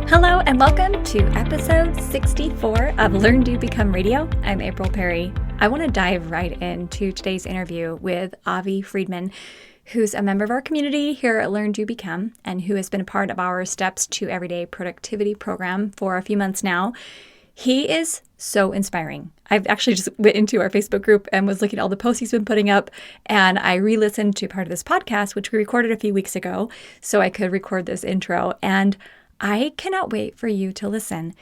Hello and welcome to episode 64 of Learn, Do, Become Radio. I'm April Perry. I want to dive right into today's interview with Avi Friedman, who's a member of our community here at Learn, Do, Become, and who has been a part of our Steps to Everyday Productivity program for a few months now. He is so inspiring. I've actually just went into our Facebook group and was looking at all the posts he's been putting up, and I re-listened to part of this podcast, which we recorded a few weeks ago, so I could record this intro, and I cannot wait for you to listen.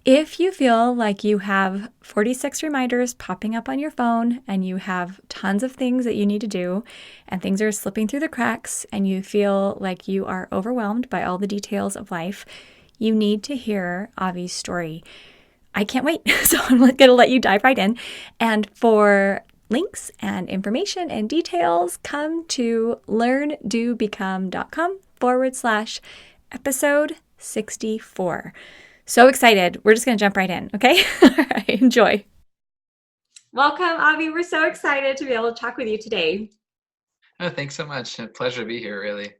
If you feel like you have 46 reminders popping up on your phone and you have tons of things that you need to do and things are slipping through the cracks and you feel like you are overwhelmed by all the details of life, you need to hear Avi's story. I can't wait. So I'm going to let you dive right in. And for links and information and details, come to learndobecome.com/episode 64. So excited. We're just going to jump right in. Okay. All right. Enjoy. Welcome, Avi. We're so excited to be able to talk with you today. Oh, thanks so much. A pleasure to be here, really.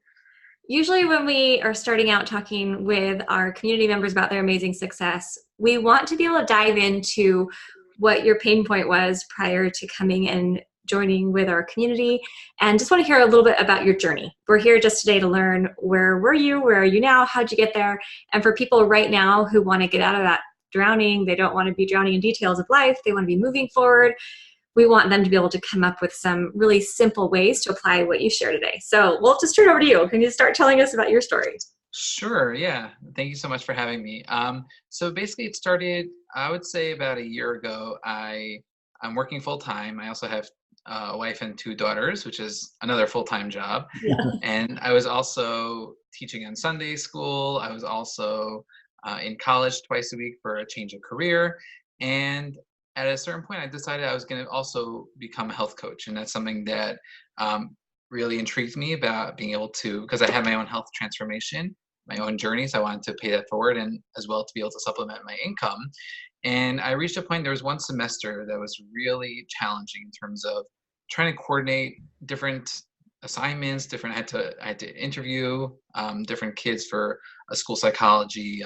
Usually when we are starting out talking with our community members about their amazing success, we want to be able to dive into what your pain point was prior to coming and joining with our community, and just want to hear a little bit about your journey. We're here just today to learn, where were you? Where are you now? How'd you get there? And for people right now who want to get out of that drowning, they don't want to be drowning in details of life, they want to be moving forward, we want them to be able to come up with some really simple ways to apply what you share today. So we'll just turn it over to you. Can you start telling us about your story? Sure. Yeah. Thank you so much for having me. So basically it started, I would say about a year ago. I'm working full time. I also have a wife and two daughters, which is another full-time job. Yeah. And I was also teaching in Sunday school. I was also in college twice a week for a change of career. And at a certain point, I decided I was going to also become a health coach. And that's something that really intrigued me about being able to, because I had my own health transformation, my own journeys. I wanted to pay that forward and as well to be able to supplement my income. And I reached a point, there was one semester that was really challenging in terms of trying to coordinate different assignments, I had to interview different kids for a school psychology,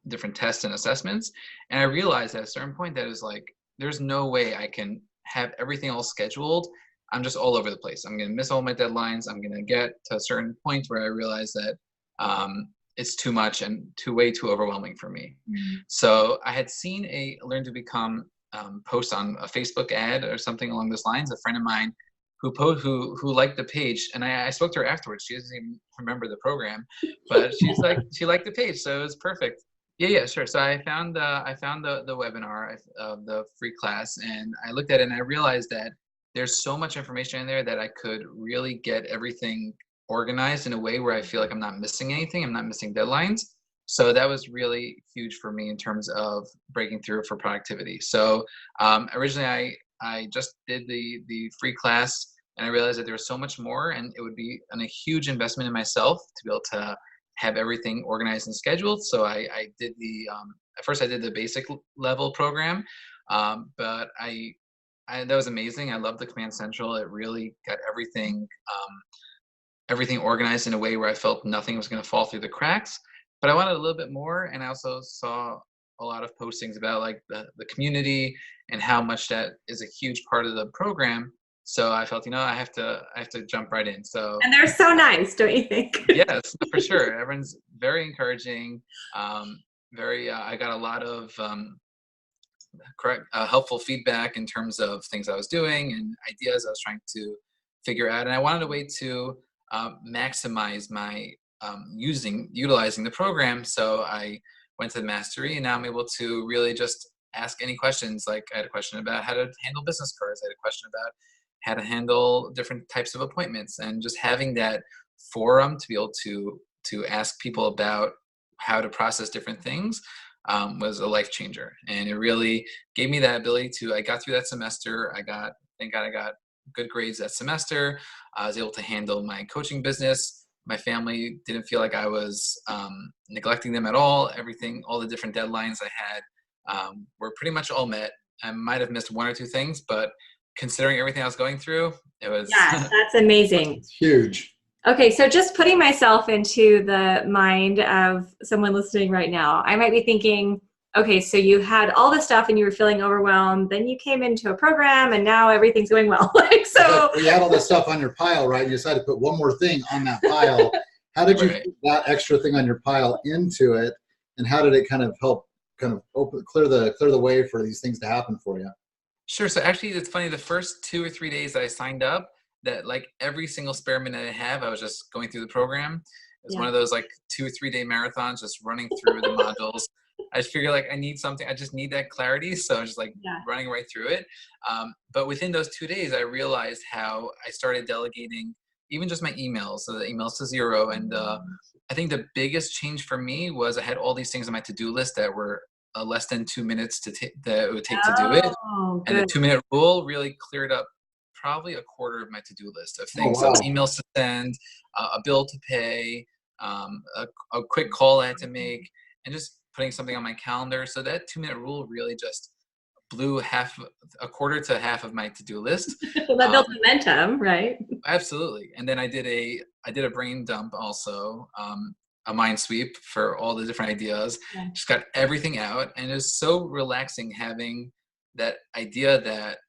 different tests and assessments. And I realized at a certain point that it was like, there's no way I can have everything all scheduled. I'm just all over the place. I'm going to miss all my deadlines. I'm going to get to a certain point where I realize that it's too much and way too overwhelming for me. Mm-hmm. So I had seen a Learn to Become post on a Facebook ad or something along those lines. A friend of mine who liked the page, and I spoke to her afterwards. She doesn't even remember the program, but she's like, she liked the page, so it was perfect. Yeah, sure. So I found the webinar of the free class, and I looked at it and I realized that there's so much information in there that I could really get everything organized in a way where I feel like I'm not missing anything. I'm not missing deadlines. So that was really huge for me in terms of breaking through for productivity. So originally I just did the free class, and I realized that there was so much more, and it would be a huge investment in myself to be able to have everything organized and scheduled. So I did at first I did the basic level program, but that was amazing. I loved the Command Central. It really got everything organized in a way where I felt nothing was going to fall through the cracks. But I wanted a little bit more, and I also saw a lot of postings about like the community and how much that is a huge part of the program. So I felt, I have to jump right in. So, and they're so nice, don't you think? Yes, for sure. Everyone's very encouraging. I got a lot of helpful feedback in terms of things I was doing and ideas I was trying to figure out. And I wanted a way to maximize my utilizing the program. So I went to the mastery, and now I'm able to really just ask any questions. Like I had a question about how to handle business cards. I had a question about how to handle different types of appointments, and just having that forum to be able to ask people about how to process different things was a life changer. And it really gave me that ability I got through that semester. Thank God I got good grades that semester. I was able to handle my coaching business. My family didn't feel like I was neglecting them at all. All the different deadlines I had were pretty much all met. I might have missed one or two things, but considering everything I was going through, it was... Yeah, that's amazing. Huge. Okay, so just putting myself into the mind of someone listening right now, I might be thinking, okay, so you had all this stuff and you were feeling overwhelmed, then you came into a program and now everything's going well. Like, so But you had all this stuff on your pile, right? You decided to put one more thing on that pile. How did you Right. put that extra thing on your pile into it, and how did it kind of help kind of clear the way for these things to happen for you? Sure. So actually, it's funny. The first 2 or 3 days that I signed up, that like every single spare minute I have, I was just going through the program. It was yeah, one of those like 2 or 3 day marathons, just running through the modules. I just figure like I need something. I just need that clarity, so I'm just like yeah, running right through it. But within those 2 days, I realized how I started delegating even just my emails. So the emails to zero, and I think the biggest change for me was I had all these things on my to-do list that were less than 2 minutes that it would take to do it, oh, and the good. 2 minute rule really cleared up probably a quarter of my to-do list of Oh things. So wow! emails to send, a bill to pay, a quick call I had to make, and just putting something on my calendar. So that 2 minute rule really just blew a quarter to half of my to-do list. Well, that Um, builds momentum, right? Absolutely. And then I did a brain dump also, a mind sweep for all the different ideas. Yeah. Just got everything out, and it was so relaxing having that idea that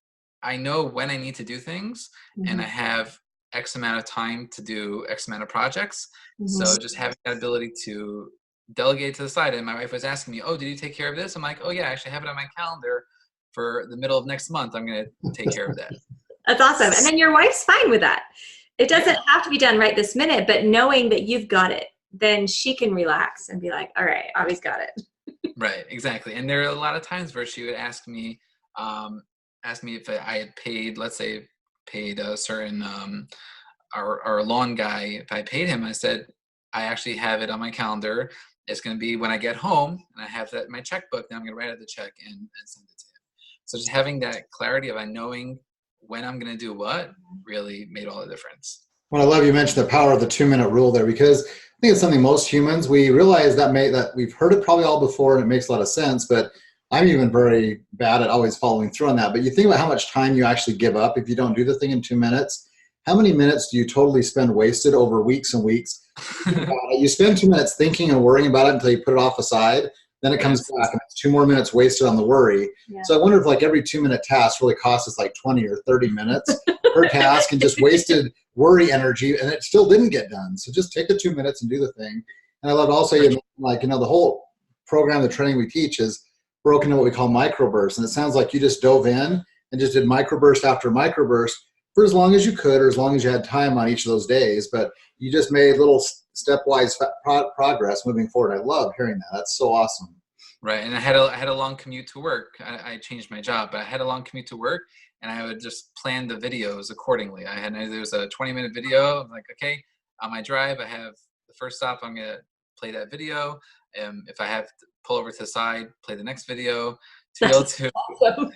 I know when I need to do things, and I Mhm, have X amount of time to do X amount of projects. mhm. So just having that ability to delegate to the side. And my wife was asking me, "Oh, did you take care of this?" I'm like, "Oh yeah, I actually have it on my calendar for the middle of next month. I'm going to take care of that." That's awesome. And then your wife's fine with that. It doesn't Yeah. have to be done right this minute, but knowing that you've got it, then she can relax and be like, all right, Avi's got it. Right, exactly. And there are a lot of times where she would um, ask me if I had paid, let's say, paid a certain our lawn guy. If I paid him, I said I actually have it on my calendar. It's going to be when I get home, and I have that in my checkbook. Then I'm going to write out the check and send it to him. So just having that clarity of I knowing when I'm going to do what really made all the difference. Well, I love you mentioned the power of the 2 minute rule there, because I think it's something most humans, we realize that we've heard it probably all before and it makes a lot of sense, but I'm even very bad at always following through on that. But you think about how much time you actually give up if you don't do the thing in 2 minutes. How many minutes do you totally spend wasted over weeks and weeks? Think about it. You spend 2 minutes thinking and worrying about it until you put it off aside. Then it comes Yes. back and it's 2 more minutes wasted on the worry. Yeah. So I wonder if like every 2 minute task really costs us like 20 or 30 minutes per task, and just wasted worry energy, and it still didn't get done. So just take the 2 minutes and do the thing. And I love also, you know, like, you know, the whole program, the training we teach is broken into what we call microbursts. And it sounds like you just dove in and just did microburst after microburst for as long as you could, or as long as you had time on each of those days. But you just made little stepwise progress moving forward. I love hearing that. That's so awesome. Right, and I had a long commute to work. I changed my job, but I had a long commute to work, and I would just plan the videos accordingly. There was a 20-minute video. I'm like, okay, on my drive, I have the first stop. I'm gonna play that video. If I have to pull over to the side, play the next video to be able That's to awesome.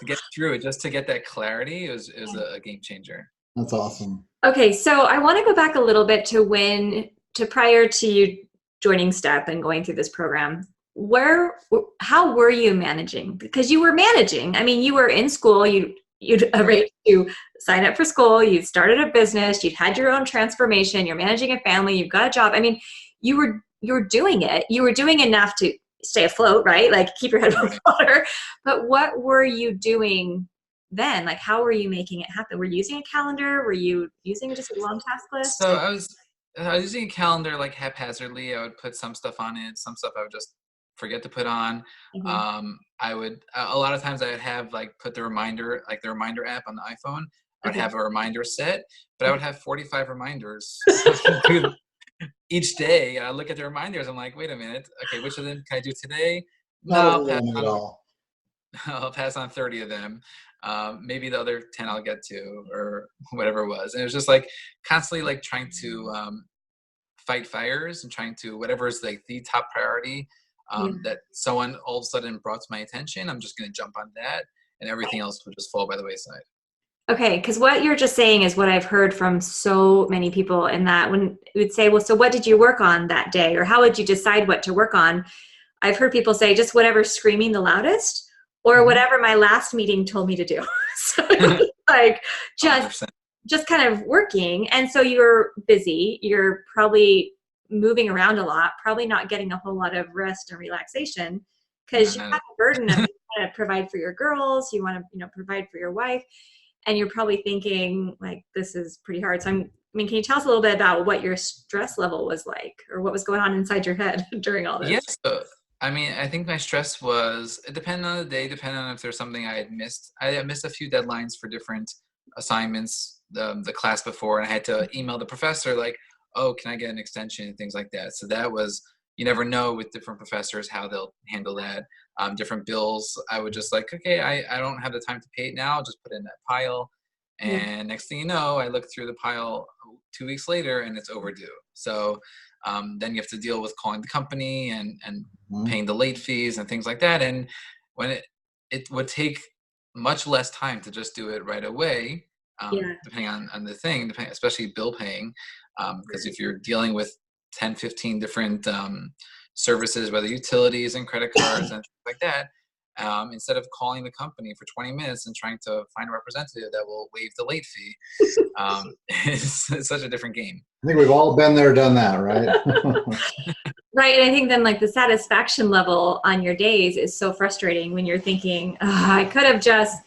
get through it. Just to get that clarity, it was a game changer. That's awesome. Okay, so I want to go back a little bit to prior to you joining STEP and going through this program. How were you managing? Because you were managing. I mean, you were in school. You'd Right. arranged to sign up for school. You started a business. You'd had your own transformation. You're managing a family. You've got a job. I mean, you were doing it. You were doing enough to stay afloat, right? Like keep your head above Right. water. But what were you doing then? Like, how were you making it happen? Were you using a calendar? Were you using just a long task list? So I was using a calendar like haphazardly. I would put some stuff on it, some stuff I would just forget to put on. Mhm. I would a lot of times I would have like put the reminder app on the iPhone. I would Okay. have a reminder set, but I would have 45 reminders each day. I look at the reminders. I'm like, wait a minute. Okay, which of them can I do today? No, Not I'll pass overwhelming at on. all. I'll pass on 30 of them. Maybe the other 10 I'll get to, or whatever it was. And it was just like constantly like trying to fight fires and trying to whatever is like the top priority Yeah. that someone all of a sudden brought to my attention. I'm just going to jump on that, and everything else would just fall by the wayside. Okay, because what you're just saying is what I've heard from so many people, in that when we would say, well, so what did you work on that day? Or how would you decide what to work on? I've heard people say just whatever's screaming the loudest, or Mhm. whatever my last meeting told me to do. So it was like just 100%. just kind of working. And so you're busy, you're probably moving around a lot, probably not getting a whole lot of rest and relaxation because you have a burden of you want to provide for your girls, you want to, provide for your wife, and you're probably thinking like, this is pretty hard. So can you tell us a little bit about what your stress level was like, or what was going on inside your head during all this? Yes. I think my stress it depended on the day, depending on if there's something I had missed. I had missed a few deadlines for different assignments the class before, and I had to email the professor like, oh, can I get an extension and things like that. So that was, you never know with different professors how they'll handle that. Different bills, I would just like, okay, I don't have the time to pay it now. I'll just put it in that pile. And next thing you know, I look through the pile 2 weeks later and it's overdue. So then you have to deal with calling the company and paying the late fees and things like that. And when it would take much less time to just do it right away, depending on the thing, especially bill paying. Because if you're dealing with 10, 15 different services, whether utilities and credit cards and things like that, instead of calling the company for 20 minutes and trying to find a representative that will waive the late fee, it's such a different game. I think we've all been there, done that, right? Right. And I think then like the satisfaction level on your days is so frustrating when you're thinking, I could have just,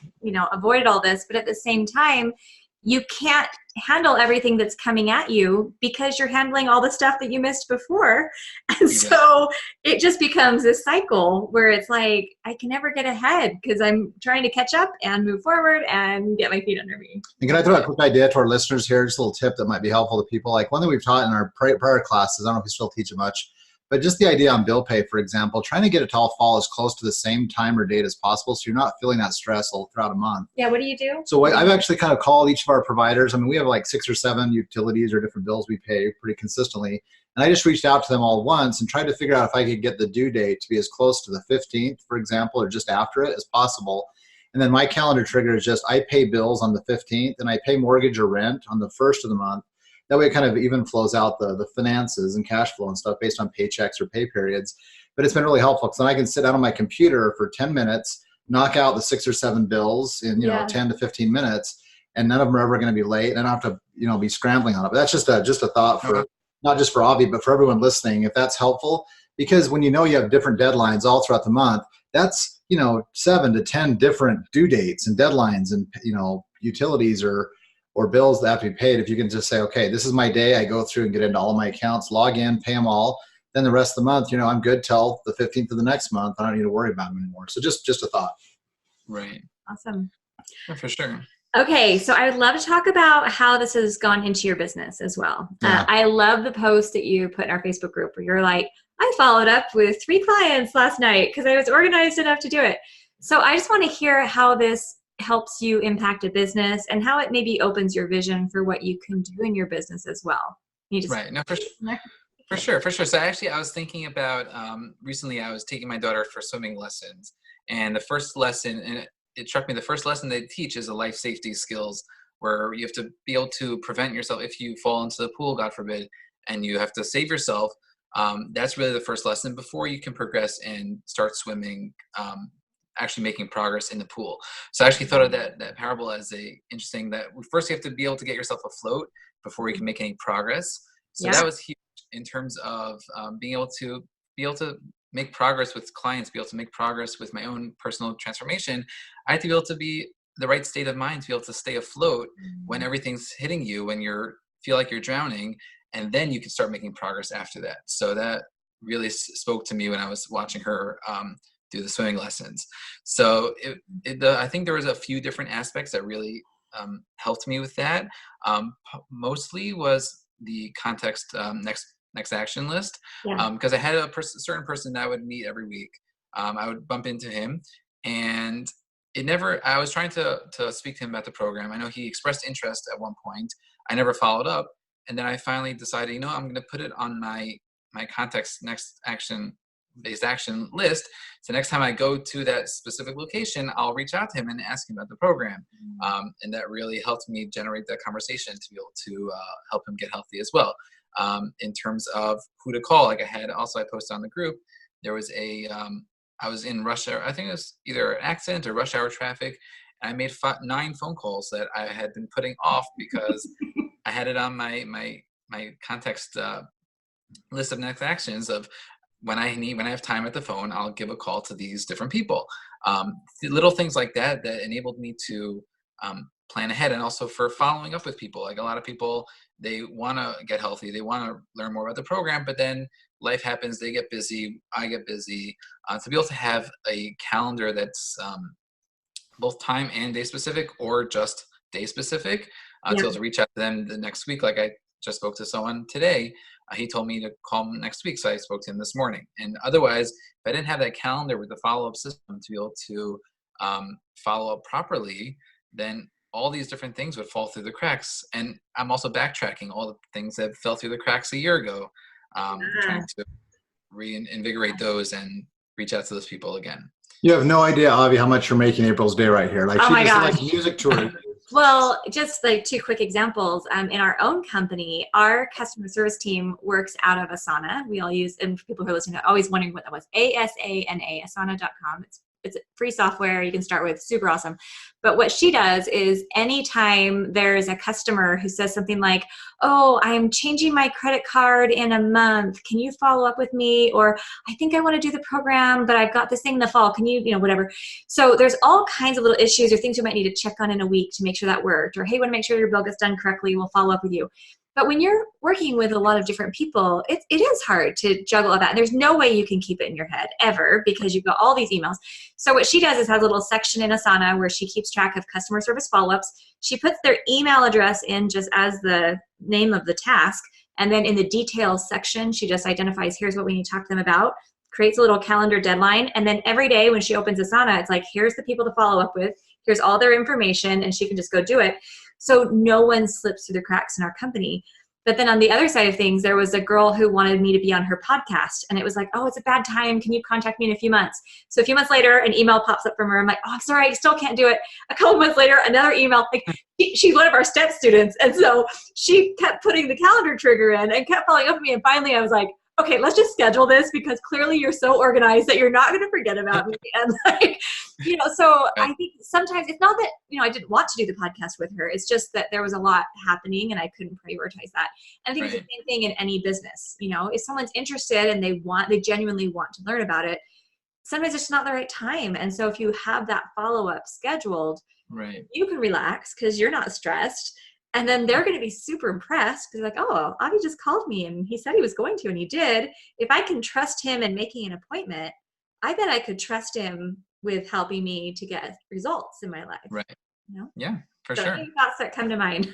avoided all this. But at the same time, you can't handle everything that's coming at you because you're handling all the stuff that you missed before. And so it just becomes this cycle where it's like, I can never get ahead because I'm trying to catch up and move forward and get my feet under me. And can I throw a quick idea to our listeners here? Just a little tip that might be helpful to people. Like one thing we've taught in our prior classes, I don't know if we still teach it much, but just the idea on bill pay, for example, trying to get it to all fall as close to the same time or date as possible so you're not feeling that stress all throughout a month. Yeah, what do you do? So I've actually kind of called each of our providers. We have like 6 or 7 utilities or different bills we pay pretty consistently. And I just reached out to them all once and tried to figure out if I could get the due date to be as close to the 15th, for example, or just after it as possible. And then my calendar trigger is just I pay bills on the 15th and I pay mortgage or rent on the 1st of the month. That way it kind of even flows out the finances and cash flow and stuff based on paychecks or pay periods. But it's been really helpful because then I can sit down on my computer for 10 minutes, knock out the 6 or 7 bills in 10 to 15 minutes, and none of them are ever going to be late. And I don't have to be scrambling on it. But that's just a thought for not just for Avi, but for everyone listening, if that's helpful. Because when you have different deadlines all throughout the month, that's 7 to 10 different due dates and deadlines and utilities or bills that have to be paid. If you can just say, okay, this is my day, I go through and get into all of my accounts, log in, pay them all, then the rest of the month, I'm good till the 15th of the next month. I don't need to worry about them anymore. So just a thought. Right. Awesome. Yeah, for sure. Okay, so I would love to talk about how this has gone into your business as well. Yeah. I love the post that you put in our Facebook group where you're like, I followed up with 3 clients last night because I was organized enough to do it. So I just want to hear how this helps you impact a business and how it maybe opens your vision for what you can do in your business as well. Right. No, for sure. So actually I was thinking about, recently I was taking my daughter for swimming lessons, and the first lesson, and it struck me, the first lesson they teach is a life safety skills where you have to be able to prevent yourself if you fall into the pool, God forbid, and you have to save yourself. That's really the first lesson before you can progress and start swimming, actually making progress in the pool. So I actually thought of that parable as interesting that first you have to be able to get yourself afloat before you can make any progress. So that was huge in terms of being able to make progress with clients, be able to make progress with my own personal transformation. I have to be able to be the right state of mind to be able to stay afloat when everything's hitting you, when feel like you're drowning, and then you can start making progress after that. So that really spoke to me when I was watching her do the swimming lessons. So I think there was a few different aspects that really helped me with that. Mostly was the context next action list, because I had a certain person that I would meet every week. I would bump into him, and I was trying to speak to him about the program. I know he expressed interest at one point. I never followed up, and then I finally decided, I'm going to put it on my context next action based action list. So next time I go to that specific location, I'll reach out to him and ask him about the program. And that really helped me generate that conversation to be able to help him get healthy as well. In terms of who to call, like I posted on the group, there was I was in rush hour, I think it was either an accident or rush hour traffic. I made 9 phone calls that I had been putting off because I had it on my context list of next actions of when I have time at the phone, I'll give a call to these different people. Little things like that enabled me to plan ahead, and also for following up with people. Like a lot of people, they want to get healthy, they want to learn more about the program, but then life happens, they get busy, I get busy. To be able to have a calendar that's both time and day specific, or just day specific, to be able to reach out to them the next week. Like I just spoke to someone today. He told me to call him next week, so I spoke to him this morning. And otherwise, if I didn't have that calendar with the follow-up system to be able to follow up properly, then all these different things would fall through the cracks. And I'm also backtracking all the things that fell through the cracks a year ago, trying to reinvigorate those and reach out to those people again. You have no idea, Avi, how much you're making April's day right here. Like, oh she my just gosh. like music to her. Well, just like 2 quick examples. In our own company, our customer service team works out of Asana. We all use, and for people who are listening, are always wondering what that was. ASANA, Asana.com. It's free software you can start with, super awesome. But what she does is anytime there's a customer who says something like, oh, I'm changing my credit card in a month, can you follow up with me? Or I think I want to do the program, but I've got this thing in the fall, can you, whatever. So there's all kinds of little issues or things you might need to check on in a week to make sure that worked. Or, hey, want to make sure your bill gets done correctly, we'll follow up with you. But when you're working with a lot of different people, it is hard to juggle all that. And there's no way you can keep it in your head ever, because you've got all these emails. So what she does is has a little section in Asana where she keeps track of customer service follow-ups. She puts their email address in just as the name of the task. And then in the details section, she just identifies, here's what we need to talk to them about, creates a little calendar deadline. And then every day when she opens Asana, it's like, here's the people to follow up with, here's all their information, and she can just go do it. So no one slips through the cracks in our company. But then on the other side of things, there was a girl who wanted me to be on her podcast. And it was like, oh, it's a bad time. Can you contact me in a few months? So a few months later, an email pops up from her. I'm like, oh, I'm sorry, I still can't do it. A couple months later, another email. Like, she's one of our STEP students. And so she kept putting the calendar trigger in and kept following up with me. And finally, I was like, okay, let's just schedule this, because clearly you're so organized that you're not going to forget about me. And like, so I think sometimes it's not that, I didn't want to do the podcast with her. It's just that there was a lot happening and I couldn't prioritize that. And I think it's the same thing in any business. If someone's interested and they genuinely want to learn about it, sometimes it's not the right time. And so if you have that follow-up scheduled, you can relax because you're not stressed. And then they're going to be super impressed because like, oh, Avi just called me and he said he was going to, and he did. If I can trust him in making an appointment, I bet I could trust him with helping me to get results in my life. Right. Yeah, for sure. Any thoughts that come to mind?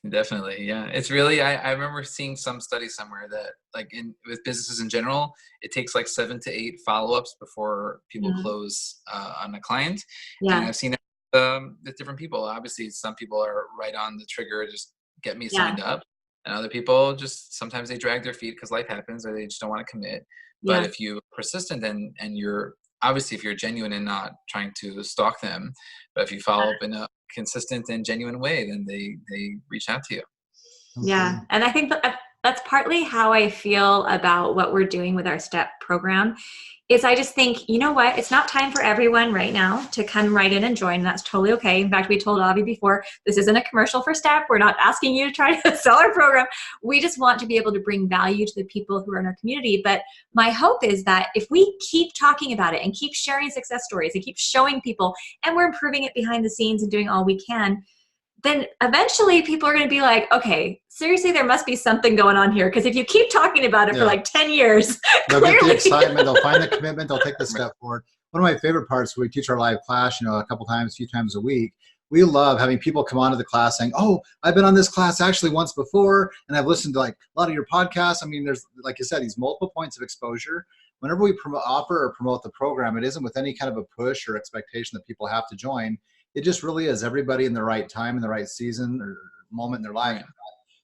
Definitely. Yeah. It's really, I remember seeing some study somewhere that like with businesses in general, it takes like 7 to 8 follow-ups before people close on a client. Yeah. And I've seen with different people. Obviously, some people are right on the trigger, just get me signed up. And other people just, sometimes they drag their feet because life happens or they just don't want to commit. But if you're persistent and you're, obviously if you're genuine and not trying to stalk them, but if you follow up in a consistent and genuine way, then they reach out to you. Yeah. And I think that's partly how I feel about what we're doing with our STEP program. Is I just think, you know what, it's not time for everyone right now to come right in and join. And that's totally okay. In fact, we told Avi before, this isn't a commercial for STEP. We're not asking you to try to sell our program. We just want to be able to bring value to the people who are in our community. But my hope is that if we keep talking about it and keep sharing success stories and keep showing people, and we're improving it behind the scenes and doing all we can, then eventually people are going to be like, okay, seriously, there must be something going on here. Because if you keep talking about it for like 10 years, they'll get the excitement, they'll find the commitment, they'll take the step forward. One of my favorite parts, we teach our live class, a few times a week. We love having people come onto the class saying, oh, I've been on this class actually once before, and I've listened to like a lot of your podcasts. I mean, there's, like you said, these multiple points of exposure. Whenever we offer or promote the program, it isn't with any kind of a push or expectation that people have to join. It just really is everybody in the right time, in the right season or moment in their life.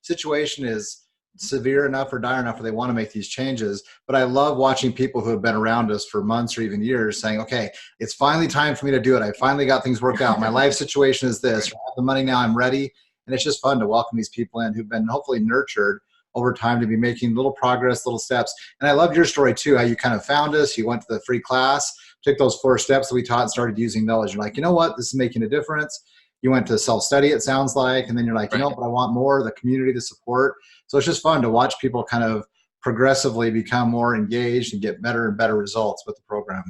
Situation is severe enough or dire enough where they want to make these changes. But I love watching people who have been around us for months or even years saying, okay, it's finally time for me to do it. I finally got things worked out. My life situation is this. I have the money now. I'm ready. And it's just fun to welcome these people in who've been hopefully nurtured over time to be making little progress, little steps. And I loved your story too, how you kind of found us. You went to the free class, took those 4 steps that we taught and started using those. You're like, you know what, this is making a difference. You went to self-study, it sounds like, and then you're like, you know, but I want more, the community, the support. So it's just fun to watch people kind of progressively become more engaged and get better and better results with the program.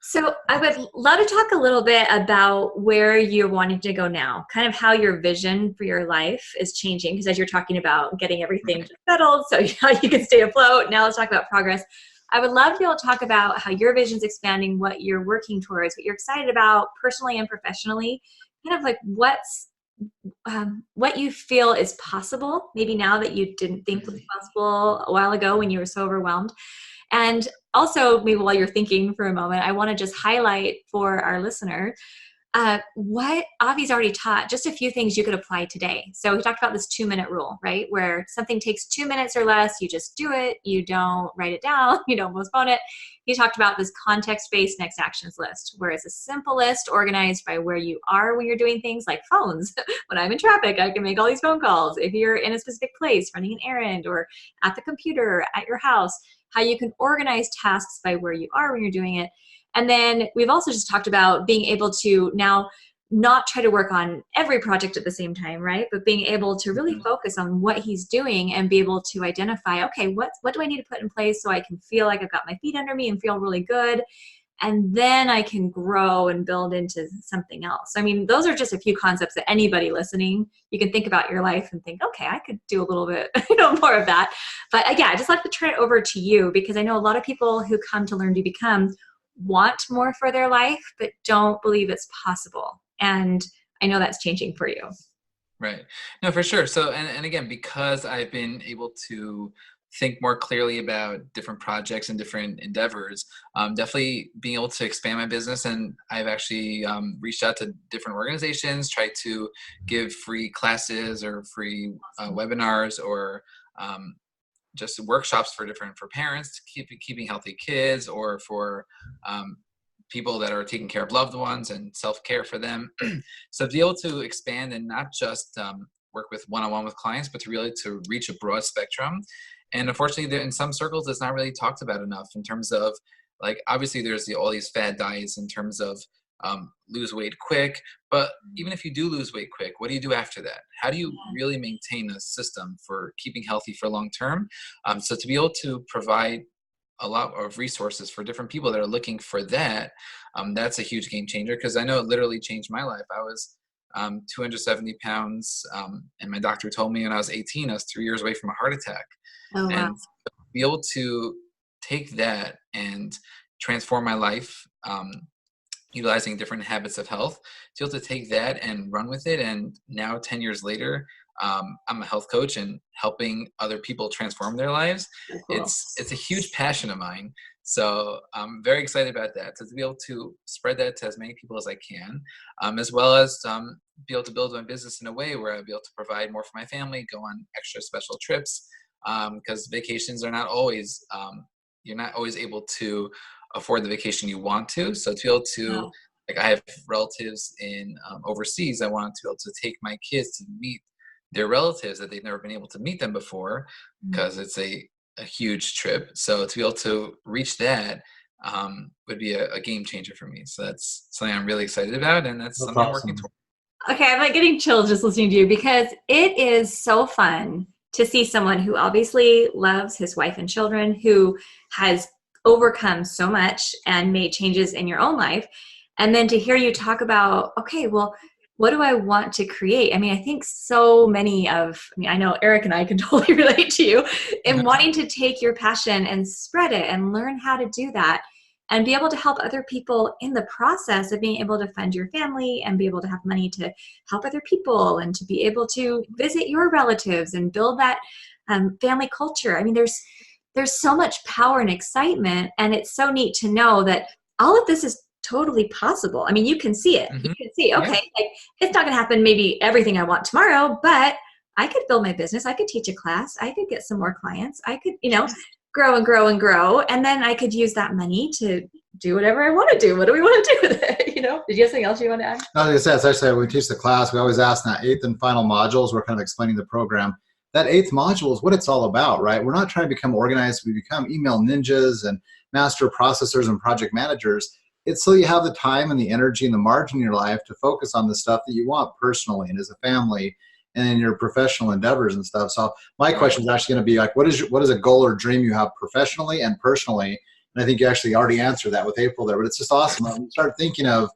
So I would love to talk a little bit about where you're wanting to go now, kind of how your vision for your life is changing. Because as you're talking about getting everything settled so you can stay afloat, now let's talk about progress. I would love to be able to talk about how your vision's expanding, what you're working towards, what you're excited about personally and professionally, kind of like what you feel is possible, maybe now that you didn't think was possible a while ago when you were so overwhelmed. And also, maybe while you're thinking for a moment, I want to just highlight for our listener what Avi's already taught, just a few things you could apply today. So we talked about this 2-minute rule, right? Where something takes 2 minutes or less, you just do it. You don't write it down. You don't postpone it. He talked about this context-based next actions list, where it's a simple list organized by where you are when you're doing things like phones. When I'm in traffic, I can make all these phone calls. If you're in a specific place, running an errand, or at the computer, at your house, how you can organize tasks by where you are when you're doing it. And then we've also just talked about being able to now not try to work on every project at the same time, right? But being able to really focus on what he's doing and be able to identify, okay, what do I need to put in place so I can feel like I've got my feet under me and feel really good? And then I can grow and build into something else. I mean, those are just a few concepts that anybody listening, you can think about your life and think, okay, I could do a little bit more of that. But yeah, I just like to turn it over to you, because I know a lot of people who come to Learn to Become want more for their life, but don't believe it's possible. And I know that's changing for you. Right. No, for sure. So, and again, because I've been able to think more clearly about different projects and different endeavors, definitely being able to expand my business. And I've actually reached out to different organizations, tried to give free classes or free webinars, or just workshops for parents, keeping healthy kids, or for people that are taking care of loved ones and self-care for them. So to be able to expand and not just work with one-on-one with clients, but to really to reach a broad spectrum. And unfortunately, in some circles, it's not really talked about enough in terms of, like, obviously there's all these fad diets in terms of lose weight quick. But even if you do lose weight quick, what do you do after that? How do you really maintain a system for keeping healthy for long term? So to be able to provide a lot of resources for different people that are looking for that, that's a huge game changer, because I know it literally changed my life. I was 270 pounds, and my doctor told me when I was 18, I was 3 years away from a heart attack. Oh, wow. And to be able to take that and transform my life, utilizing different habits of health, to be able to take that and run with it. And now 10 years later, I'm a health coach and helping other people transform their lives. Cool. It's a huge passion of mine. So I'm very excited about that. So to be able to spread that to as many people as I can, as well as be able to build my business in a way where I'll be able to provide more for my family, go on extra special trips, because vacations are not always, you're not always able to afford the vacation you want to. So to be able to, like, I have relatives in overseas. I wanted to be able to take my kids to meet their relatives that they've never been able to meet them before, because it's a huge trip. So to be able to reach that would be a game changer for me. So that's something I'm really excited about, and that's something awesome. I'm working towards. Okay, I'm like getting chills just listening to you, because it is so fun to see someone who obviously loves his wife and children, who has overcome so much and made changes in your own life. And then to hear you talk about, okay, well, what do I want to create? I mean, I think so many I know Eric and I can totally relate to you in wanting to take your passion and spread it and learn how to do that and be able to help other people in the process of being able to fund your family and be able to have money to help other people and to be able to visit your relatives and build that family culture. I mean, there's so much power and excitement, and it's so neat to know that all of this is totally possible. I mean, you can see it. You can see, okay, like, it's not going to happen maybe everything I want tomorrow, but I could build my business. I could teach a class. I could get some more clients. I could, grow and grow and grow. And then I could use that money to do whatever I want to do. What do we want to do with it? Did you have something else you want to add? No, like I said, it's actually, when we teach the class, we always ask in that 8th and final modules, we're kind of explaining the program, that 8th module is what it's all about, right? We're not trying to become organized. We become email ninjas and master processors and project managers. It's so you have the time and the energy and the margin in your life to focus on the stuff that you want personally and as a family and in your professional endeavors and stuff. So my question is actually going to be like, what is a goal or dream you have professionally and personally? And I think you actually already answered that with April there, but it's just awesome. When you start thinking of,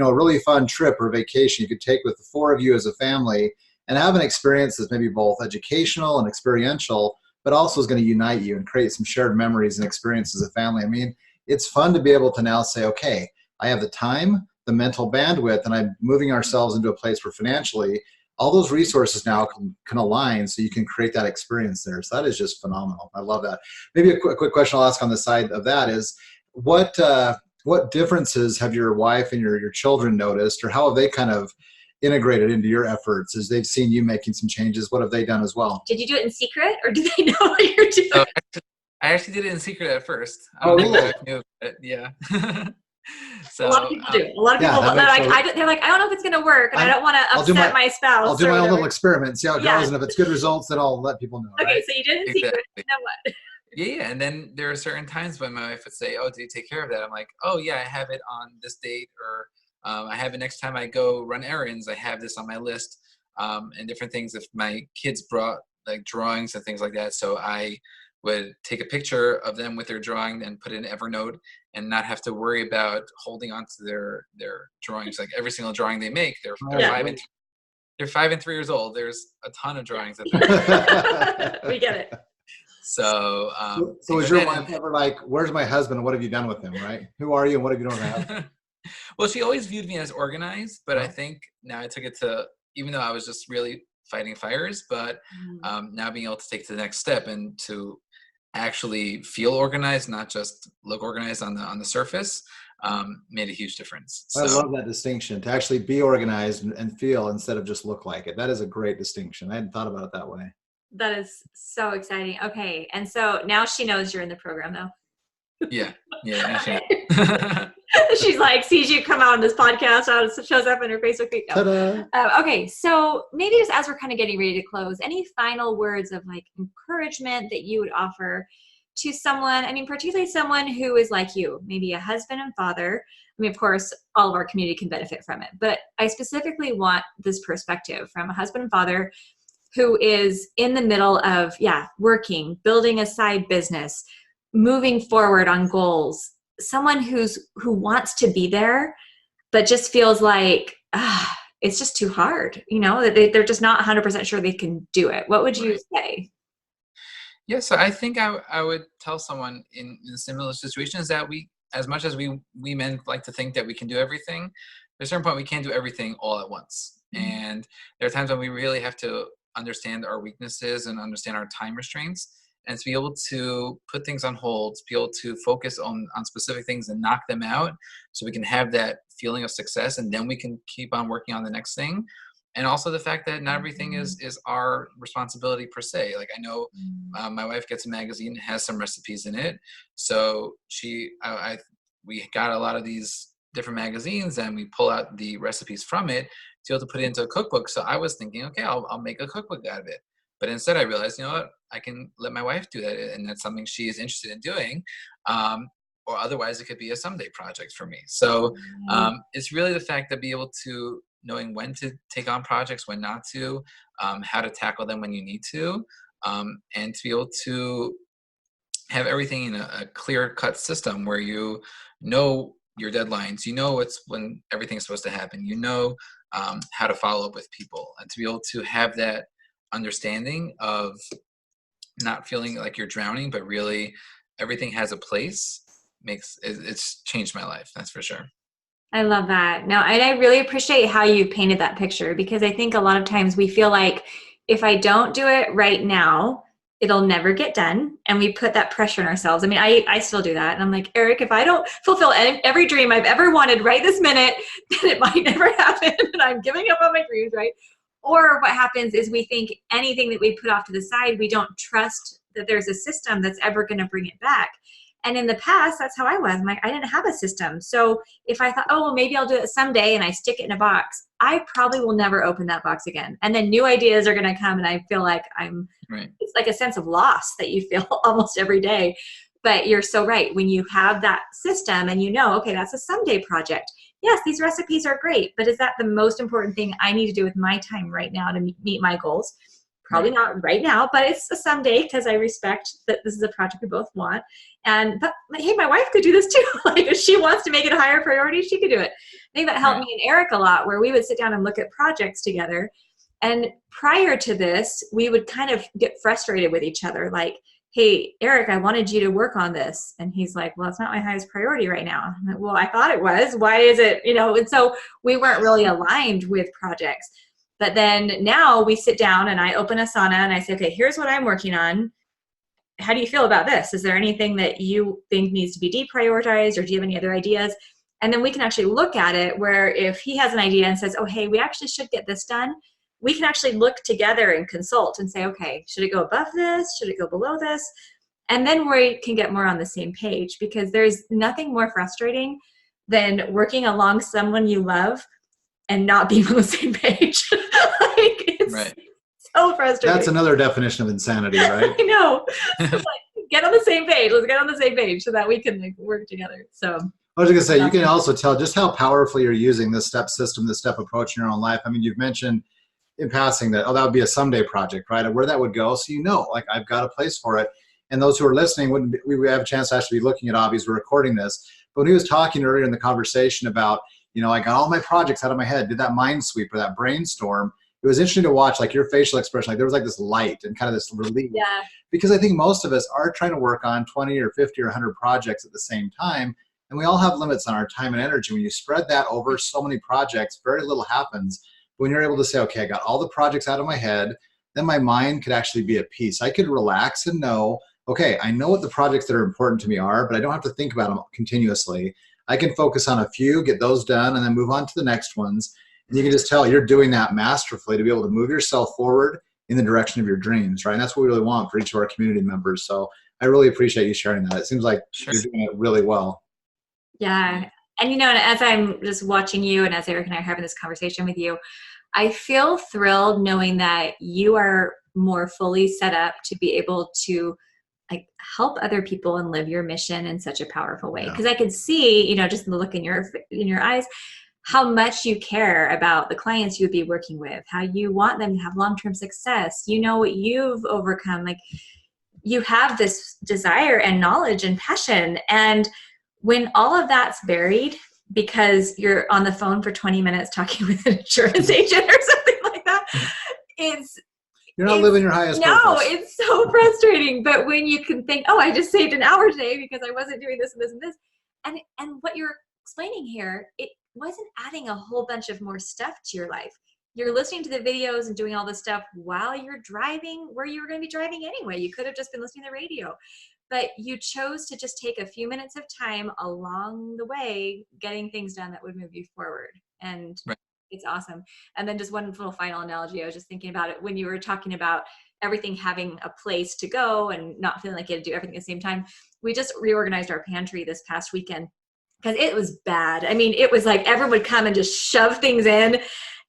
a really fun trip or vacation you could take with the 4 of you as a family and have an experience that's maybe both educational and experiential, but also is going to unite you and create some shared memories and experiences as a family. I mean, it's fun to be able to now say, okay, I have the time, the mental bandwidth, and I'm moving ourselves into a place where financially all those resources now can align so you can create that experience there. So that is just phenomenal. I love that. Maybe a quick question I'll ask on the side of that is, what differences have your wife and your children noticed, or how have they kind of integrated into your efforts as they've seen you making some changes? What have they done as well? Did you do it in secret, or did they know what you're doing? So I actually did it in secret at first. I Oh, don't think really? my wife knew it. Yeah. So, a lot of people do. A lot of people, they're like, I don't know if it's going to work, and I don't want to upset my spouse. I'll do my own little experiment, see how it goes, and if it's good results, then I'll let people know. Okay, right? so you did it in secret. And then what? Yeah, and then there are certain times when my wife would say, "Oh, did you take care of that?" I'm like, "Oh, yeah, I have it on this date," or I have it next time I go run errands. I have this on my list, and different things. If my kids brought like drawings and things like that, so I would take a picture of them with their drawing and put it in Evernote and not have to worry about holding on to their drawings. Like every single drawing they make, they're 5 and 3 years old. There's a ton of drawings that we get it. So is your wife ever like, where's my husband and what have you done with him, right? Who are you and what have you done with him? Well, she always viewed me as organized, but I think now I took it to, even though I was just really fighting fires, but now being able to take it to the next step and to actually feel organized, not just look organized on the surface, made a huge difference. So, I love that distinction, to actually be organized and feel instead of just look like it. That is a great distinction. I hadn't thought about it that way. That is so exciting. Okay, and so now she knows you're in the program, though. Yeah. She's like, sees you come out on this podcast, shows up in her Facebook feed. No. Okay, so maybe just as we're kind of getting ready to close, any final words of like encouragement that you would offer to someone, I mean, particularly someone who is like you, maybe a husband and father. I mean, of course, all of our community can benefit from it, but I specifically want this perspective from a husband and father who is in the middle of, working, building a side business, moving forward on goals, someone who wants to be there, but just feels like, it's just too hard, that they're just not 100% sure they can do it. What would you say? Yeah, so I think I would tell someone in similar situations that as much as we men like to think that we can do everything, there's a certain point we can't do everything all at once. Mm-hmm. And there are times when we really have to understand our weaknesses and understand our time restraints, and to be able to put things on hold, to be able to focus on specific things and knock them out so we can have that feeling of success, and then we can keep on working on the next thing. And also the fact that not everything is our responsibility per se. Like I know my wife gets a magazine, has some recipes in it. So we got a lot of these different magazines and we pull out the recipes from it to be able to put it into a cookbook. So I was thinking, okay, I'll make a cookbook out of it. But instead I realized, you know what, I can let my wife do that. And that's something she is interested in doing. Or otherwise it could be a someday project for me. So it's really the fact that be able to knowing when to take on projects, when not to, how to tackle them when you need to, and to be able to have everything in a clear-cut system where you know your deadlines, you know when everything's supposed to happen, you know how to follow up with people, and to be able to have that understanding of not feeling like you're drowning, but really everything has a place. It's changed my life, that's for sure. I love that. No, and I really appreciate how you painted that picture, because I think a lot of times we feel like if I don't do it right now, it'll never get done. And we put that pressure on ourselves. I mean, I still do that. And I'm like, Eric, if I don't fulfill every dream I've ever wanted right this minute, then it might never happen. And I'm giving up on my dreams, right? Or what happens is we think anything that we put off to the side, we don't trust that there's a system that's ever going to bring it back. And in the past, that's how I was. I'm like, I didn't have a system. So if I thought, oh, well, maybe I'll do it someday, and I stick it in a box, I probably will never open that box again. And then new ideas are going to come, and I feel like it's like a sense of loss that you feel almost every day. But you're so right. When you have that system and okay, that's a someday project. Yes, these recipes are great, but is that the most important thing I need to do with my time right now to meet my goals? Probably not right now, but it's a someday, because I respect that this is a project we both want. But hey, my wife could do this too. Like, if she wants to make it a higher priority, she could do it. I think that helped me and Eric a lot, where we would sit down and look at projects together. And prior to this, we would kind of get frustrated with each other. Like, hey, Eric, I wanted you to work on this. And he's like, well, it's not my highest priority right now. I'm like, well, I thought it was. Why is it? And so we weren't really aligned with projects. But then now we sit down and I open Asana and I say, okay, here's what I'm working on. How do you feel about this? Is there anything that you think needs to be deprioritized, or do you have any other ideas? And then we can actually look at it, where if he has an idea and says, oh, hey, we actually should get this done, we can actually look together and consult and say, okay, should it go above this? Should it go below this? And then we can get more on the same page, because there's nothing more frustrating than working along someone you love and not being on the same page. It's so frustrating. That's another definition of insanity, right? I know. So, get on the same page. Let's get on the same page so that we can work together. So I was going to say, you can also tell just how powerfully you're using this step system, this step approach in your own life. I mean, you've mentioned in passing that, that would be a someday project, right? And where that would go. So, like, I've got a place for it. And those who are listening, we would have a chance to actually be looking at Avi's, we're recording this. But when he was talking earlier in the conversation about, I got all my projects out of my head, did that mind sweep or that brainstorm. It was interesting to watch, like, your facial expression. Like, there was like this light and kind of this relief. Yeah. Because I think most of us are trying to work on 20 or 50 or 100 projects at the same time. And we all have limits on our time and energy. When you spread that over so many projects, very little happens. When you're able to say, okay, I got all the projects out of my head, then my mind could actually be at peace. I could relax and know, okay, I know what the projects that are important to me are, but I don't have to think about them continuously. I can focus on a few, get those done, and then move on to the next ones. And you can just tell you're doing that masterfully to be able to move yourself forward in the direction of your dreams, right? And that's what we really want for each of our community members. So I really appreciate you sharing that. It seems like you're doing it really well. Yeah. And, as I'm just watching you, and as Eric and I are having this conversation with you, I feel thrilled knowing that you are more fully set up to be able to help other people and live your mission in such a powerful way. Because I can see, just the look in your eyes, how much you care about the clients you would be working with, how you want them to have long-term success. What you've overcome. Like, you have this desire and knowledge and passion. And when all of that's buried because you're on the phone for 20 minutes talking with an insurance agent or something like that, you're not living your highest purpose. No, it's so frustrating. But when you can think, oh, I just saved an hour today because I wasn't doing this and this and this. And what you're explaining here, it wasn't adding a whole bunch of more stuff to your life. You're listening to the videos and doing all this stuff while you're driving where you were going to be driving anyway. You could have just been listening to the radio. But you chose to just take a few minutes of time along the way, getting things done that would move you forward. And it's awesome. And then just one little final analogy. I was just thinking about it when you were talking about everything having a place to go and not feeling like you had to do everything at the same time. We just reorganized our pantry this past weekend because it was bad. I mean, it was like everyone would come and just shove things in.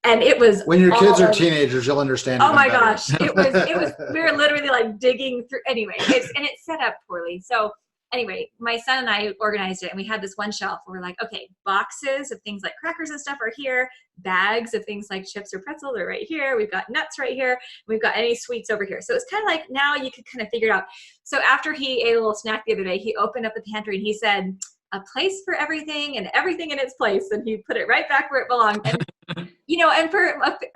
And it was when your kids are teenagers, you'll understand. Oh my gosh. It was, we were literally like digging through. Anyway, it's set up poorly. So anyway, my son and I organized it, and we had this one shelf where we're like, okay, boxes of things like crackers and stuff are here. Bags of things like chips or pretzels are right here. We've got nuts right here. We've got any sweets over here. So it's kind of like now you could kind of figure it out. So after he ate a little snack the other day, he opened up the pantry and he said, a place for everything and everything in its place. And he put it right back where it belonged. And, and for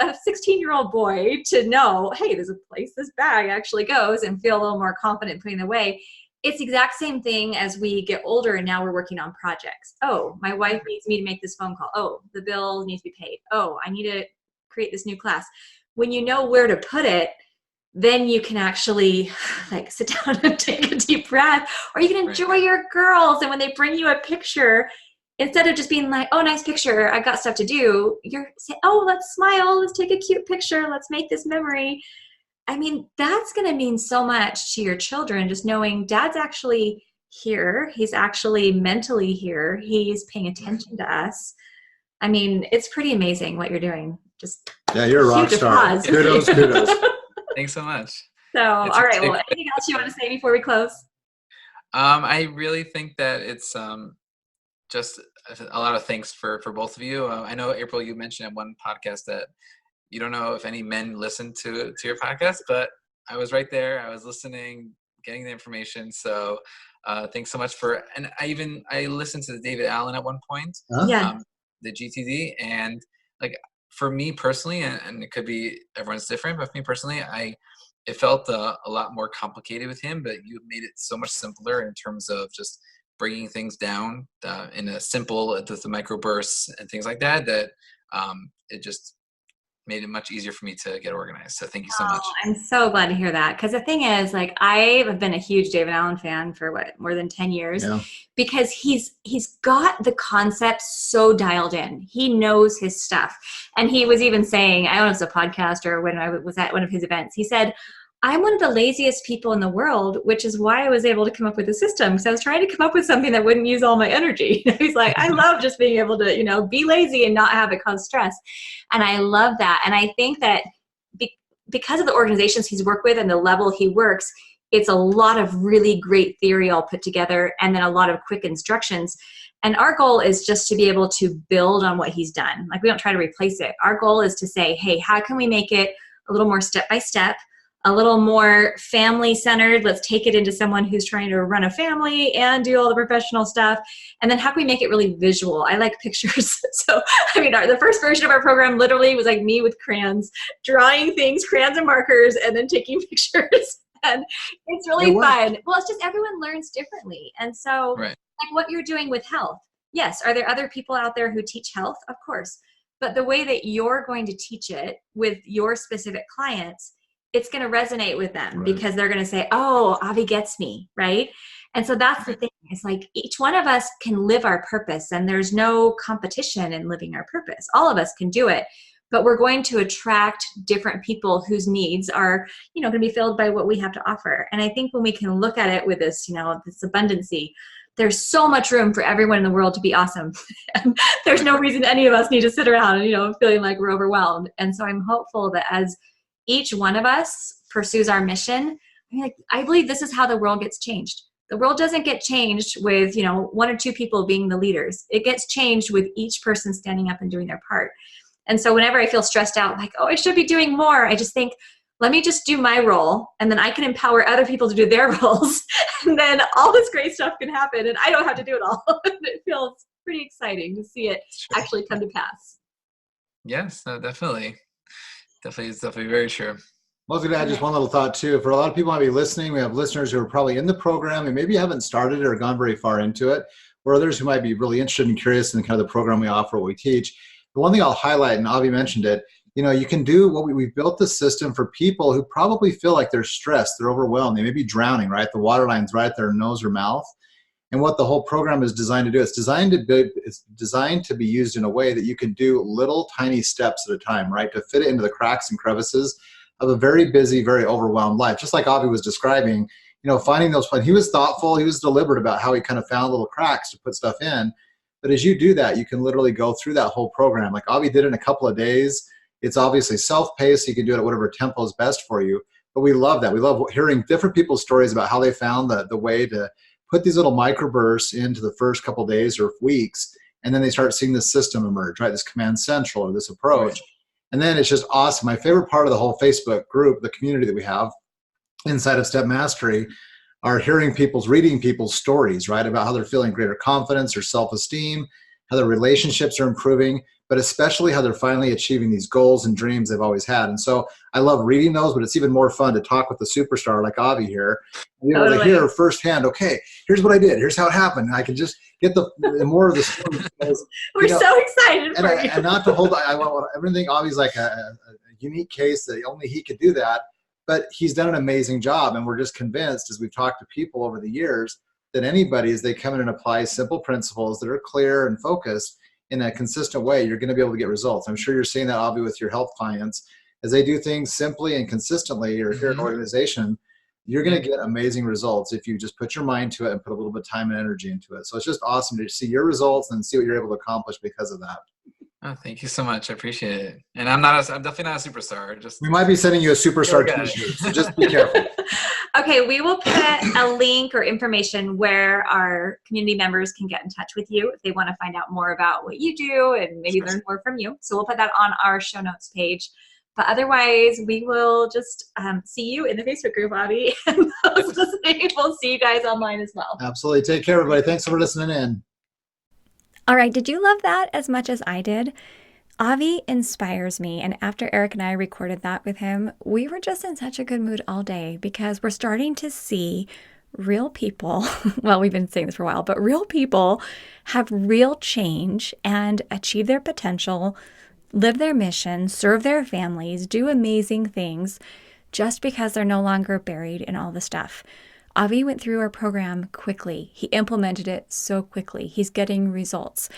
a 16-year-old boy to know, hey, there's a place this bag actually goes, and feel a little more confident putting it away. It's the exact same thing as we get older and now we're working on projects. Oh, my wife needs me to make this phone call. Oh, the bill needs to be paid. Oh, I need to create this new class. When you know where to put it, then you can actually sit down and take a deep breath, or you can enjoy your girls. And when they bring you a picture, instead of just being like, oh, nice picture, I've got stuff to do, you're saying, oh, let's smile. Let's take a cute picture. Let's make this memory. I mean, that's going to mean so much to your children, just knowing dad's actually here. He's actually mentally here. He's paying attention to us. I mean, it's pretty amazing what you're doing. Just you're a rock huge star. applause. Kudos. Thanks so much. So, all right. Well, anything else you want to say before we close? I really think that it's just a lot of thanks for both of you. I know, April, you mentioned in one podcast that you don't know if any men listen to your podcast, but I was right there. I was listening, getting the information. So thanks so much and I listened to David Allen at one point, the GTD, and like for me personally, and it could be everyone's different, but for me personally, it felt a lot more complicated with him, but you made it so much simpler in terms of just bringing things down in a simple, the microbursts and things like that, it just made it much easier for me to get organized. So thank you so much. I'm so glad to hear that. Because the thing is, like, I have been a huge David Allen fan for more than 10 years, because he's got the concept so dialed in. He knows his stuff. And he was even saying, I don't know if it's a podcast or when I was at one of his events, he said, I'm one of the laziest people in the world, which is why I was able to come up with a system, because I was trying to come up with something that wouldn't use all my energy. He's like, I love just being able to, be lazy and not have it cause stress. And I love that. And I think that because of the organizations he's worked with and the level he works, it's a lot of really great theory all put together and then a lot of quick instructions. And our goal is just to be able to build on what he's done. Like, we don't try to replace it. Our goal is to say, hey, how can we make it a little more step-by-step, a little more family-centered? Let's take it into someone who's trying to run a family and do all the professional stuff. And then how can we make it really visual? I like pictures. So, I mean, the first version of our program literally was like me with crayons, drawing things, crayons and markers, and then taking pictures. And it's really fun. Well, it's just everyone learns differently. And so, like what you're doing with health. Yes, are there other people out there who teach health? Of course. But the way that you're going to teach it with your specific clients, it's going to resonate with them because they're going to say, oh, Avi gets me, right? And so that's the thing. It's like each one of us can live our purpose, and there's no competition in living our purpose. All of us can do it, but we're going to attract different people whose needs are, going to be filled by what we have to offer. And I think when we can look at it with this, this abundancy, there's so much room for everyone in the world to be awesome. And there's no reason any of us need to sit around and, feeling like we're overwhelmed. And so I'm hopeful that as each one of us pursues our mission, I believe this is how the world gets changed. The world doesn't get changed with, one or two people being the leaders. It gets changed with each person standing up and doing their part. And so whenever I feel stressed out, like, oh, I should be doing more, I just think, let me just do my role, and then I can empower other people to do their roles. And then all this great stuff can happen, and I don't have to do it all. It feels pretty exciting to see it actually come to pass. Yes, no, definitely. It's definitely very true. I was going to add just one little thought too. For a lot of people who might be listening, we have listeners who are probably in the program and maybe haven't started or gone very far into it, or others who might be really interested and curious in kind of the program we offer, what we teach. The one thing I'll highlight, and Avi mentioned it, you can do what we've built the system for people who probably feel like they're stressed, they're overwhelmed, they may be drowning, right? The water line's right at their nose or mouth. And what the whole program is designed to do, it's designed to be used in a way that you can do little tiny steps at a time, right? To fit it into the cracks and crevices of a very busy, very overwhelmed life. Just like Avi was describing, finding those, he was thoughtful, he was deliberate about how he kind of found little cracks to put stuff in. But as you do that, you can literally go through that whole program. Like Avi did in a couple of days. It's obviously self-paced, so you can do it at whatever tempo is best for you. But we love that. We love hearing different people's stories about how they found the way to put these little microbursts into the first couple days or weeks, and then they start seeing this system emerge, right? This command central or this approach. Right. And then it's just awesome. My favorite part of the whole Facebook group, the community that we have inside of Step Mastery, are reading people's stories, right? About how they're feeling greater confidence or self-esteem, how their relationships are improving, but especially how they're finally achieving these goals and dreams they've always had. And so I love reading those, but it's even more fun to talk with the superstar like Avi here, and be able to hear firsthand, okay, here's what I did, here's how it happened. And I can just get the more of the story. Because, we're so excited for you. And not to hold, I want everything. Avi's like a unique case that only he could do that, but he's done an amazing job. And we're just convinced, as we've talked to people over the years, that anybody, as they come in and apply simple principles that are clear and focused in a consistent way, you're going to be able to get results. I'm sure you're seeing that, Avi, with your health clients. As they do things simply and consistently, or if you're an organization, you're going to get amazing results if you just put your mind to it and put a little bit of time and energy into it. So it's just awesome to see your results and see what you're able to accomplish because of that. Oh, thank you so much. I appreciate it. And I'm definitely not a superstar. We might be sending you a superstar t-shirt, so just be careful. Okay, we will put a link or information where our community members can get in touch with you if they want to find out more about what you do and maybe learn more from you. So we'll put that on our show notes page. But otherwise, we will just see you in the Facebook group, Avi. And those listening, we'll see you guys online as well. Absolutely. Take care, everybody. Thanks for listening in. All right. Did you love that as much as I did? Avi inspires me. And after Eric and I recorded that with him, we were just in such a good mood all day because we're starting to see real people. Well, we've been saying this for a while, but real people have real change and achieve their potential, live their mission, serve their families, do amazing things just because they're no longer buried in all the stuff. Avi went through our program quickly. He implemented it so quickly. He's getting results.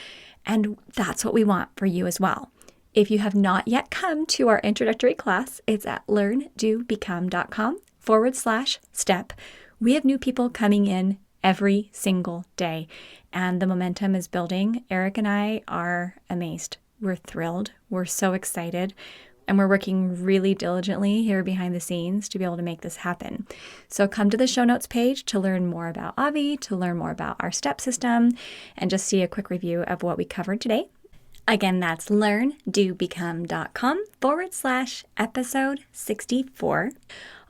And that's what we want for you as well. If you have not yet come to our introductory class, it's at learndobecome.com/step. We have new people coming in every single day, and the momentum is building. Eric and I are amazed. We're thrilled. We're so excited. And we're working really diligently here behind the scenes to be able to make this happen. So come to the show notes page to learn more about Avi, to learn more about our STEP system, and just see a quick review of what we covered today. Again, that's learndobecome.com/episode 64.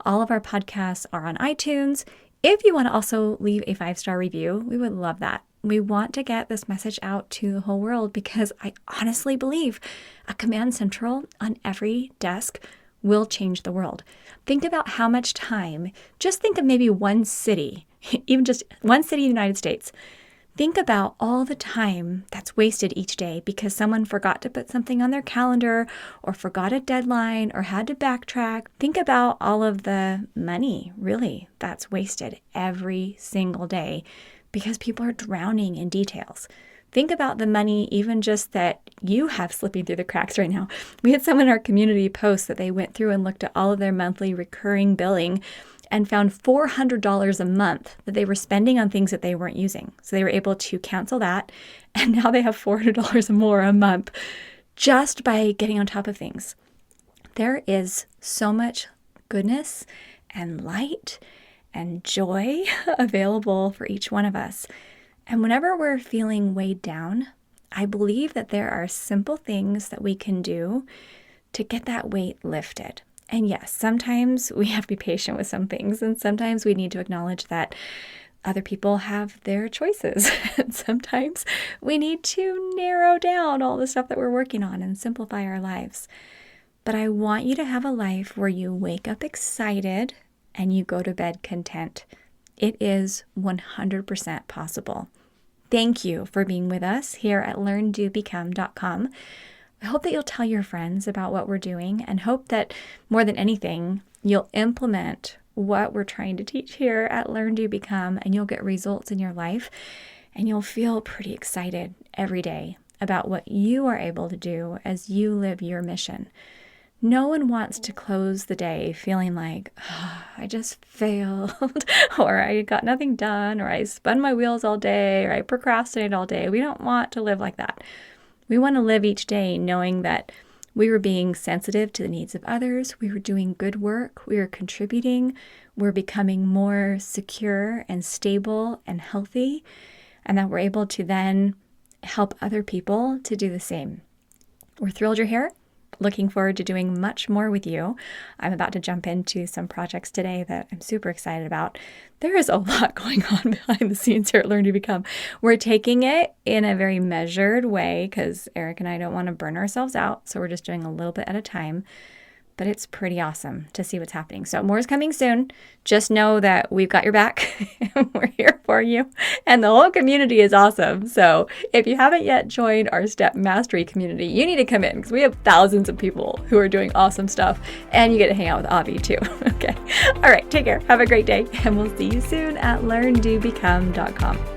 All of our podcasts are on iTunes. If you want to also leave a 5-star review, we would love that. We want to get this message out to the whole world because I honestly believe a command central on every desk will change the world. Think about how much time, just think of maybe one city, even just one city in the United States. Think about all the time that's wasted each day because someone forgot to put something on their calendar or forgot a deadline or had to backtrack. Think about all of the money, really, that's wasted every single day because people are drowning in details. Think about the money, even just that you have slipping through the cracks right now. We had someone in our community post that they went through and looked at all of their monthly recurring billing and found $400 a month that they were spending on things that they weren't using. So they were able to cancel that. And now they have $400 more a month just by getting on top of things. There is so much goodness and light and joy available for each one of us. And whenever we're feeling weighed down, I believe that there are simple things that we can do to get that weight lifted. And yes, sometimes we have to be patient with some things, and sometimes we need to acknowledge that other people have their choices. And sometimes we need to narrow down all the stuff that we're working on and simplify our lives. But I want you to have a life where you wake up excited and you go to bed content. It is 100% possible. Thank you for being with us here at learndobecome.com. I hope that you'll tell your friends about what we're doing and hope that more than anything, you'll implement what we're trying to teach here at Learn, Do, Become, and you'll get results in your life and you'll feel pretty excited every day about what you are able to do as you live your mission. No one wants to close the day feeling like, oh, I just failed, or I got nothing done, or I spun my wheels all day, or I procrastinated all day. We don't want to live like that. We want to live each day knowing that we were being sensitive to the needs of others, we were doing good work, we were contributing, we're becoming more secure and stable and healthy, and that we're able to then help other people to do the same. We're thrilled you're here. Looking forward to doing much more with you. I'm about to jump into some projects today that I'm super excited about. There is a lot going on behind the scenes here at Learn to Become. We're taking it in a very measured way because Eric and I don't want to burn ourselves out. So we're just doing a little bit at a time. But it's pretty awesome to see what's happening. So more is coming soon. Just know that we've got your back and we're here for you. And the whole community is awesome. So if you haven't yet joined our Step Mastery community, you need to come in because we have thousands of people who are doing awesome stuff. And you get to hang out with Avi too. Okay. All right. Take care. Have a great day. And we'll see you soon at learndobecome.com.